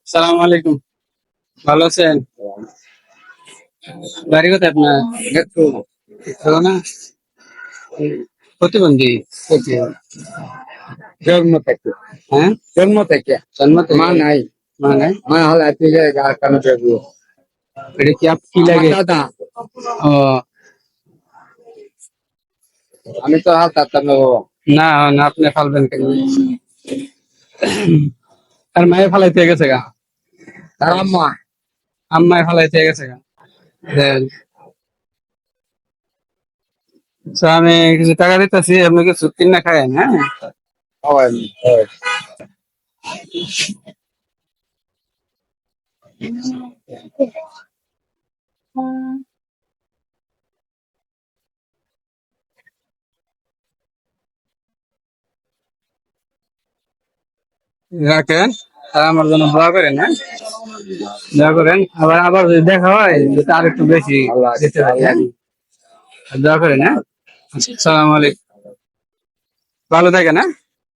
সালাম আলাইকুম। ভালো আছেন? বাড়ি কোথায় আপনার? ভালো না? প্রতিবন্ধী? জন্ম থেকে হ্যাঁ, জন্ম থেকে জন্ম থেকে? মা নাই, মা নাই? মা হলে থেকে কেন দেখবো? এটা কি কি আমার লাগে? দাদা, ও আমি তো হাত হাতাম না, না আপনি ফালবেন কেন? আর মায়ে ফালাইতে গেছে গা? তার আম্মা। আম্মায় ফালাইতে গেছে গা? দেন। So, আমি কিছু টাকা দিতেছি, আপনি কিছু কিনা খায়েন, হ্যাঁ? হয়, হয়। রাখেন আর আমার জন্য দোয়া করেন, হ্যাঁ? দোয়া করেন। আবার আবার যদি দেখা হয় আর একটু বেশি আল্লাহ দিতে পারি, হ্যাঁ? দোয়া করেন, হ্যাঁ? আসসালামু আলাইকুম। ভালো থাকেন, হ্যাঁ?